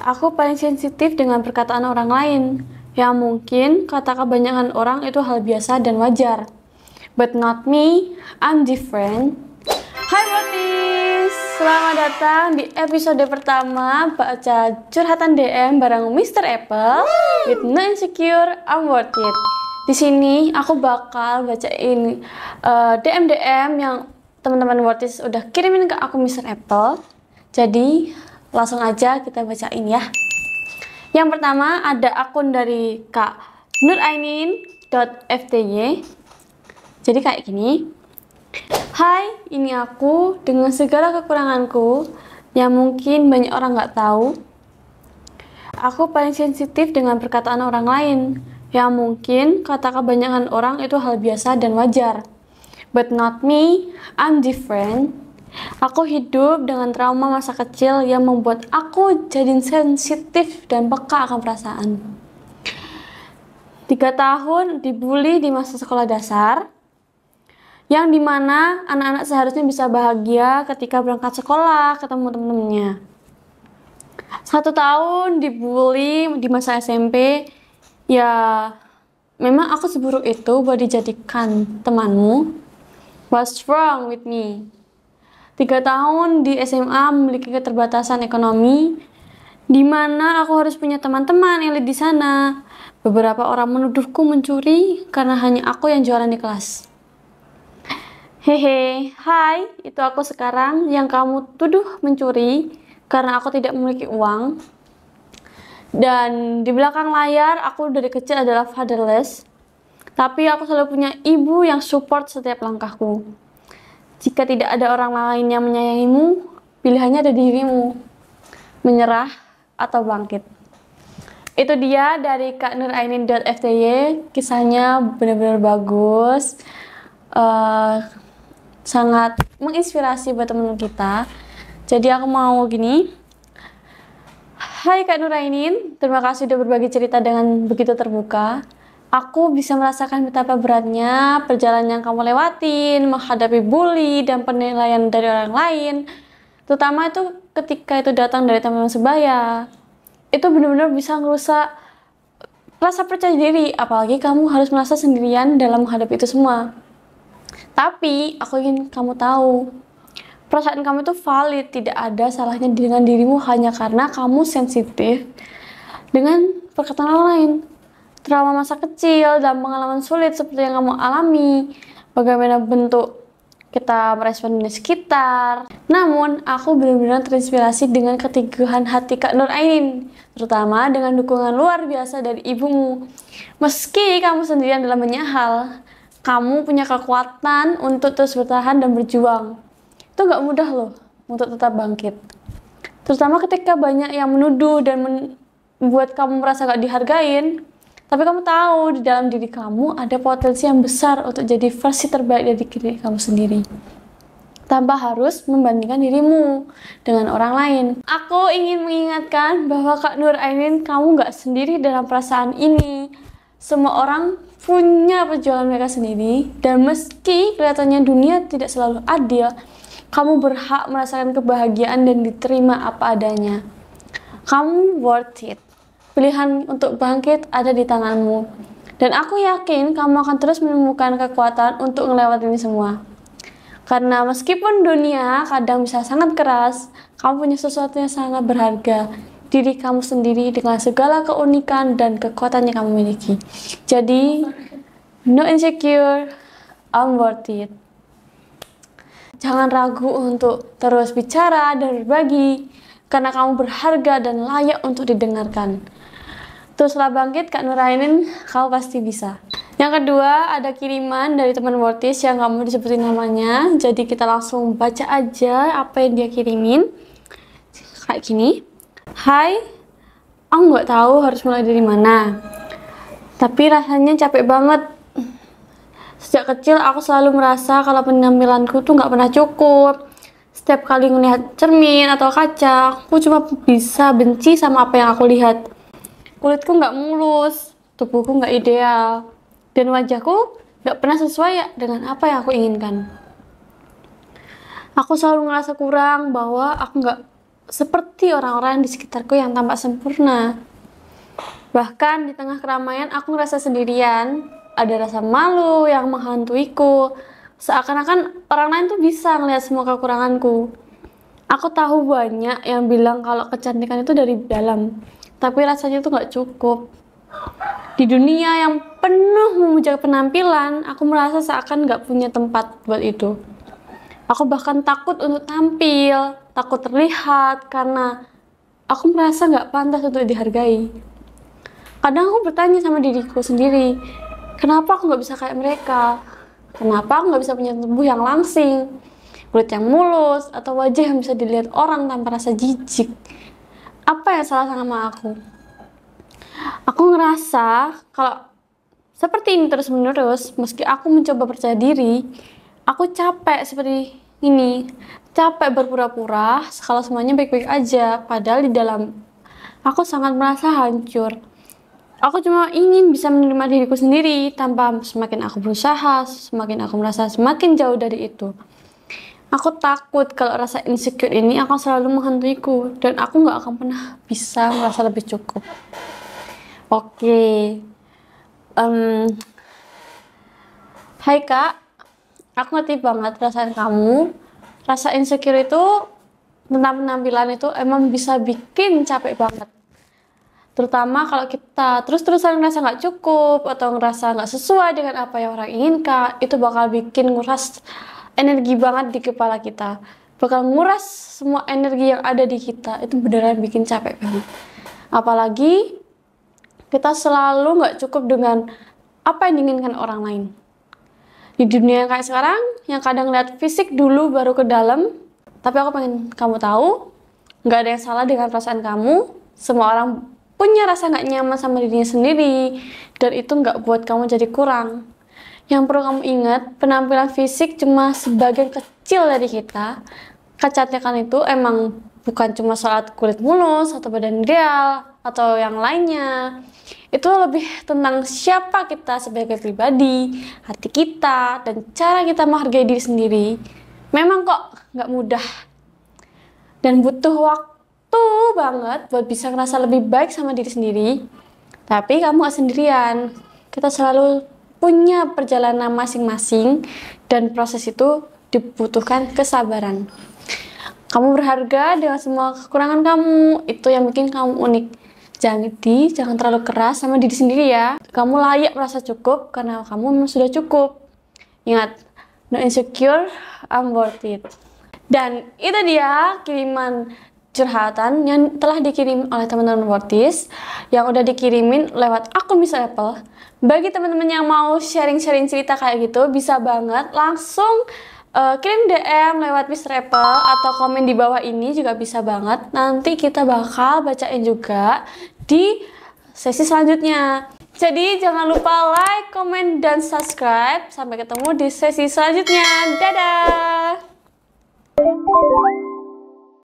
Aku paling sensitif dengan perkataan orang lain, yang mungkin kata kebanyakan orang itu hal biasa dan wajar. But not me, I'm different. Hai Botis, selamat datang di episode pertama baca curhatan DM bareng Mr. Apple with No Insecure, I'm Worth It. Di sini aku bakal bacain DM yang teman-teman Wortis udah kirimin ke aku Mr. Apple. Jadi langsung aja kita bacain ya. Yang pertama ada akun dari Kak nurainin.fty. Jadi kayak gini. Hai, ini aku dengan segala kekuranganku yang mungkin banyak orang nggak tahu. Aku paling sensitif dengan perkataan orang lain, yang mungkin kata kebanyakan orang itu hal biasa dan wajar. But not me, I'm different. Aku hidup dengan trauma masa kecil yang membuat aku jadi sensitif dan peka akan perasaan. 3 tahun dibully di masa sekolah dasar, yang dimana anak-anak seharusnya bisa bahagia ketika berangkat sekolah, ketemu teman-temannya. 1 tahun dibully di masa SMP, ya memang aku seburuk itu buat dijadikan temanmu. What's wrong with me? 3 tahun di SMA memiliki keterbatasan ekonomi, di mana aku harus punya teman-teman elit di sana. Beberapa orang menuduhku mencuri karena hanya aku yang jualan di kelas. Hehe, hai, itu aku sekarang yang kamu tuduh mencuri karena aku tidak memiliki uang. Dan di belakang layar aku dari kecil adalah fatherless, tapi aku selalu punya ibu yang support setiap langkahku. Jika tidak ada orang lain yang menyayangimu, pilihannya ada di dirimu, menyerah atau bangkit. Itu dia dari Kak nurainin.fty. Kisahnya benar-benar bagus, sangat menginspirasi buat teman-teman kita. Jadi aku mau gini. Hai Kak Nurainin, terima kasih udah berbagi cerita dengan begitu terbuka. Aku bisa merasakan betapa beratnya perjalanan yang kamu lewatin, menghadapi bully dan penilaian dari orang lain. Terutama itu ketika itu datang dari teman-teman sebaya. Itu benar-benar bisa ngerusak rasa percaya diri, apalagi kamu harus merasa sendirian dalam menghadapi itu semua. Tapi aku ingin kamu tahu, perasaan kamu itu valid, tidak ada salahnya dengan dirimu hanya karena kamu sensitif dengan perkataan orang lain. Trauma masa kecil dan pengalaman sulit seperti yang kamu alami, bagaimana bentuk kita merespon dunia sekitar. Namun, aku benar-benar terinspirasi dengan keteguhan hati Kak Nurainin, terutama dengan dukungan luar biasa dari ibumu. Meski kamu sendirian dalam banyak hal, kamu punya kekuatan untuk terus bertahan dan berjuang. Itu gak mudah loh untuk tetap bangkit. Terutama ketika banyak yang menuduh dan membuat kamu merasa gak dihargain. Tapi kamu tahu di dalam diri kamu ada potensi yang besar untuk jadi versi terbaik dari diri kamu sendiri, tanpa harus membandingkan dirimu dengan orang lain. Aku ingin mengingatkan bahwa Kak Nurainin, kamu gak sendiri dalam perasaan ini. Semua orang punya perjuangan mereka sendiri, dan meski kelihatannya dunia tidak selalu adil, kamu berhak merasakan kebahagiaan dan diterima apa adanya. Kamu worth it. Pilihan untuk bangkit ada di tanganmu. Dan aku yakin kamu akan terus menemukan kekuatan untuk melewati ini semua. Karena meskipun dunia kadang bisa sangat keras, kamu punya sesuatu yang sangat berharga. Diri kamu sendiri dengan segala keunikan dan kekuatan yang kamu miliki. Jadi, no insecure, I'm worth it. Jangan ragu untuk terus bicara dan berbagi, karena kamu berharga dan layak untuk didengarkan. Teruslah bangkit Kak Nurainin, kamu pasti bisa. Yang kedua, ada kiriman dari teman Wortis yang kamu disebutin namanya. Jadi kita langsung baca aja apa yang dia kirimin. Kayak gini. Hai, aku nggak tahu harus mulai dari mana, tapi rasanya capek banget. Sejak kecil aku selalu merasa kalau penampilanku tuh nggak pernah cukup. Setiap kali melihat cermin atau kaca, aku cuma bisa benci sama apa yang aku lihat. Kulitku nggak mulus, tubuhku nggak ideal, dan wajahku nggak pernah sesuai dengan apa yang aku inginkan. Aku selalu ngerasa kurang, bahwa aku nggak seperti orang-orang di sekitarku yang tampak sempurna. Bahkan di tengah keramaian aku ngerasa sendirian, ada rasa malu yang menghantuiku. Seakan-akan orang lain tuh bisa ngelihat semua kekuranganku. Aku tahu banyak yang bilang kalau kecantikan itu dari dalam, tapi rasanya itu nggak cukup. Di dunia yang penuh memuja penampilan, aku merasa seakan nggak punya tempat buat itu. Aku bahkan takut untuk tampil, takut terlihat, karena aku merasa nggak pantas untuk dihargai. Kadang aku bertanya sama diriku sendiri, kenapa aku nggak bisa kayak mereka? Kenapa aku nggak bisa punya tubuh yang langsing, kulit yang mulus, atau wajah yang bisa dilihat orang tanpa rasa jijik? Apa yang salah sama aku? Aku ngerasa kalau seperti ini terus-menerus, meski aku mencoba percaya diri, aku capek seperti ini. Capek berpura-pura kalau semuanya baik-baik aja, padahal di dalam aku sangat merasa hancur. Aku cuma ingin bisa menerima diriku sendiri, tanpa semakin aku berusaha, semakin aku merasa semakin jauh dari itu. Aku takut kalau rasa insecure ini akan selalu menghantuiku, dan aku gak akan pernah bisa merasa lebih cukup. Oke. Hai Kak, aku ngerti banget perasaan kamu. Rasa insecure itu tentang penampilan itu emang bisa bikin capek banget. Terutama kalau kita terus-terusan ngerasa nggak cukup atau ngerasa nggak sesuai dengan apa yang orang inginkan, itu bakal bikin nguras energi banget di kepala kita. Bakal nguras semua energi yang ada di kita, itu beneran bikin capek banget. Apalagi kita selalu nggak cukup dengan apa yang diinginkan orang lain. Di dunia yang kayak sekarang, yang kadang lihat fisik dulu baru ke dalam, tapi aku pengen kamu tahu, nggak ada yang salah dengan perasaan kamu. Semua orang punya rasa nggak nyaman sama dirinya sendiri, dan itu nggak buat kamu jadi kurang. Yang perlu kamu ingat, penampilan fisik cuma sebagian kecil dari kita. Kecantikan itu emang bukan cuma soal kulit mulus atau badan ideal atau yang lainnya. Itu lebih tentang siapa kita sebagai pribadi, hati kita, dan cara kita menghargai diri sendiri. Memang kok nggak mudah dan butuh waktu banget buat bisa ngerasa lebih baik sama diri sendiri. Tapi kamu gak sendirian. Kita selalu punya perjalanan masing-masing, dan proses itu dibutuhkan kesabaran. Kamu berharga dengan semua kekurangan kamu. Itu yang bikin kamu unik. Jangan terlalu keras sama diri sendiri ya. Kamu layak merasa cukup karena kamu memang sudah cukup. Ingat, no insecure, I'm worth it. Dan itu dia kiriman curhatan yang telah dikirim oleh teman-teman Wortis, yang udah dikirimin lewat akun Miss Apple. Bagi teman-teman yang mau sharing-sharing cerita kayak gitu, bisa banget langsung kirim DM lewat Miss Apple atau komen di bawah ini juga bisa banget. Nanti kita bakal bacain juga di sesi selanjutnya. Jadi jangan lupa like, komen, dan subscribe. Sampai ketemu di sesi selanjutnya. Dadah!